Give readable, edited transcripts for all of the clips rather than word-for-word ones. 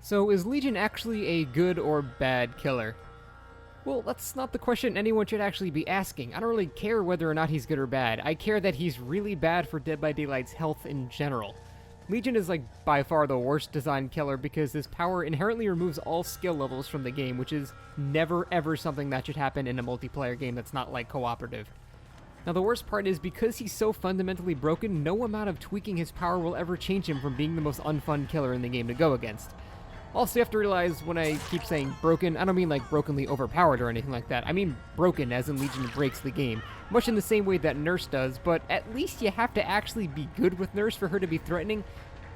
So, is Legion actually a good or bad killer? Well, that's not the question anyone should actually be asking. I don't really care whether or not he's good or bad. I care that he's really bad for Dead by Daylight's health in general. Legion is by far the worst designed killer because his power inherently removes all skill levels from the game, which is never ever something that should happen in a multiplayer game that's not cooperative. Now the worst part is because he's so fundamentally broken, no amount of tweaking his power will ever change him from being the most unfun killer in the game to go against. Also, you have to realize when I keep saying broken, I don't mean brokenly overpowered or anything like that. I mean broken as in Legion breaks the game, much in the same way that Nurse does, but at least you have to actually be good with Nurse for her to be threatening,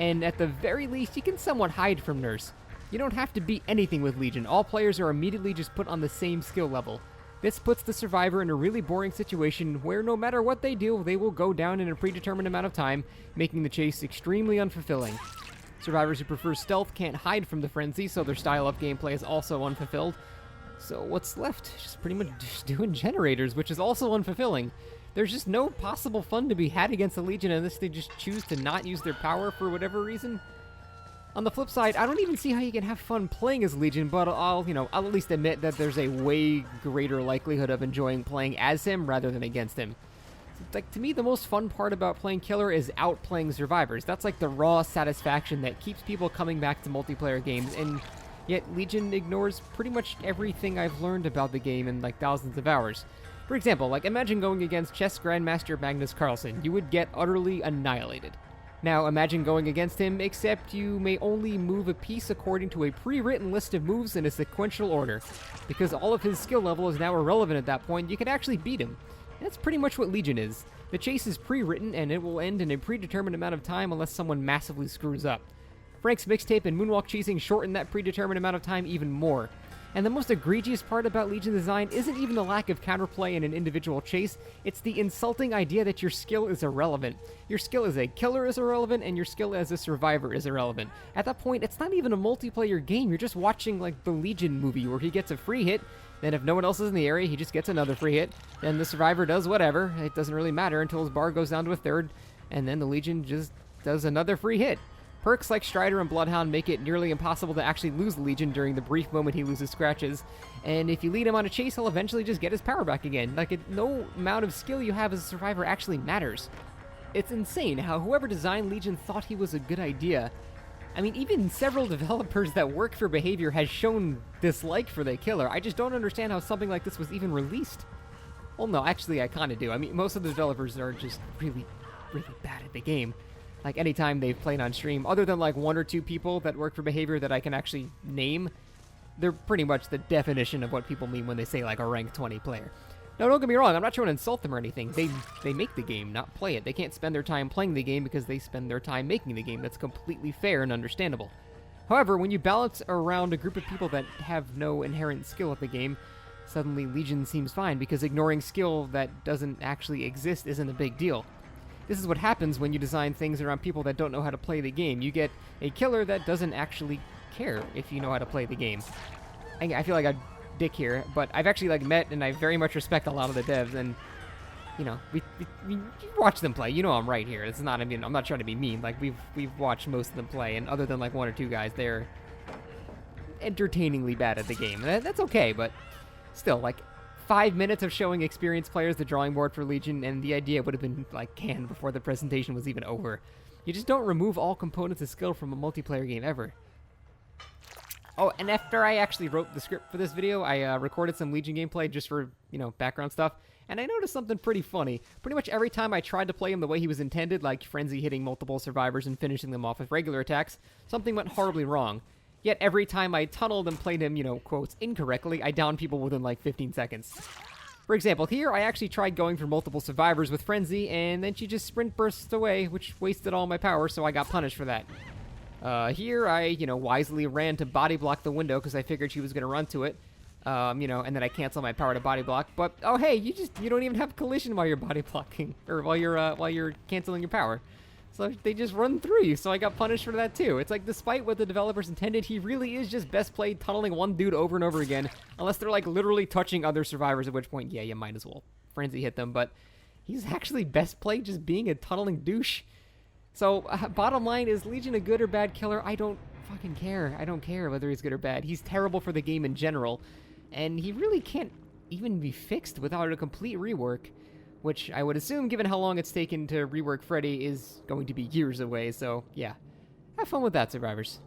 and at the very least, you can somewhat hide from Nurse. You don't have to be anything with Legion. All players are immediately just put on the same skill level. This puts the survivor in a really boring situation where no matter what they do, they will go down in a predetermined amount of time, making the chase extremely unfulfilling. Survivors who prefer stealth can't hide from the frenzy, so their style of gameplay is also unfulfilled. So what's left? Just pretty much just doing generators, which is also unfulfilling. There's just no possible fun to be had against the Legion unless they just choose to not use their power for whatever reason. On the flip side, I don't even see how you can have fun playing as Legion, but I'll at least admit that there's a way greater likelihood of enjoying playing as him rather than against him. To me, the most fun part about playing Killer is outplaying survivors. That's the raw satisfaction that keeps people coming back to multiplayer games, and yet Legion ignores pretty much everything I've learned about the game in thousands of hours. For example, imagine going against chess grandmaster Magnus Carlsen. You would get utterly annihilated. Now, imagine going against him, except you may only move a piece according to a pre-written list of moves in a sequential order. Because all of his skill level is now irrelevant at that point, you can actually beat him. And that's pretty much what Legion is. The chase is pre-written, and it will end in a predetermined amount of time unless someone massively screws up. Frank's mixtape and moonwalk chasing shorten that predetermined amount of time even more. And the most egregious part about Legion design isn't even the lack of counterplay in an individual chase, it's the insulting idea that your skill is irrelevant. Your skill as a killer is irrelevant, and your skill as a survivor is irrelevant. At that point, it's not even a multiplayer game, you're just watching the Legion movie where he gets a free hit, then if no one else is in the area, he just gets another free hit, then the survivor does whatever, it doesn't really matter until his bar goes down to a third, and then the Legion just does another free hit. Perks like Strider and Bloodhound make it nearly impossible to actually lose the Legion during the brief moment he loses scratches, and if you lead him on a chase, he'll eventually just get his power back again. No amount of skill you have as a survivor actually matters. It's insane how whoever designed Legion thought he was a good idea. I mean, even several developers that work for Behavior has shown dislike for the killer. I just don't understand how something like this was even released. Well, no, actually, I kind of do. I mean, most of the developers are just really, really bad at the game. Anytime they've played on stream, other than one or two people that work for Behavior that I can actually name, they're pretty much the definition of what people mean when they say a rank 20 player. Now, don't get me wrong, I'm not trying to insult them or anything. They make the game, not play it. They can't spend their time playing the game because they spend their time making the game. That's completely fair and understandable. However, when you balance around a group of people that have no inherent skill at the game, suddenly Legion seems fine because ignoring skill that doesn't actually exist isn't a big deal. This is what happens when you design things around people that don't know how to play the game. You get a killer that doesn't actually care if you know how to play the game. I feel like a dick here, but I've actually met and I very much respect a lot of the devs, and we watch them play. I'm right here. It's not. I'm not trying to be mean. We've watched most of them play, and other than one or two guys, they're entertainingly bad at the game. That's okay, but still, 5 minutes of showing experienced players the drawing board for Legion, and the idea would have been canned before the presentation was even over. You just don't remove all components of skill from a multiplayer game ever. Oh, and after I actually wrote the script for this video, I recorded some Legion gameplay just for, background stuff, and I noticed something pretty funny. Pretty much every time I tried to play him the way he was intended, like Frenzy hitting multiple survivors and finishing them off with regular attacks, something went horribly wrong. Yet every time I tunneled and played him, quotes, incorrectly, I downed people within 15 seconds. For example, here I actually tried going for multiple survivors with Frenzy, and then she just sprint bursts away, which wasted all my power, so I got punished for that. Here I, wisely ran to body block the window because I figured she was going to run to it, and then I cancel my power to body block. But, oh hey, you don't even have collision while you're body blocking, or while you're canceling your power. So they just run through you, so I got punished for that too. It's despite what the developers intended, he really is just best played tunneling one dude over and over again, unless they're literally touching other survivors, at which point, yeah, you might as well Frenzy hit them, but he's actually best played just being a tunneling douche. So, bottom line, is Legion a good or bad killer? I don't fucking care. I don't care whether he's good or bad. He's terrible for the game in general, and he really can't even be fixed without a complete rework, which I would assume, given how long it's taken to rework Freddy, is going to be years away, so yeah. Have fun with that, survivors.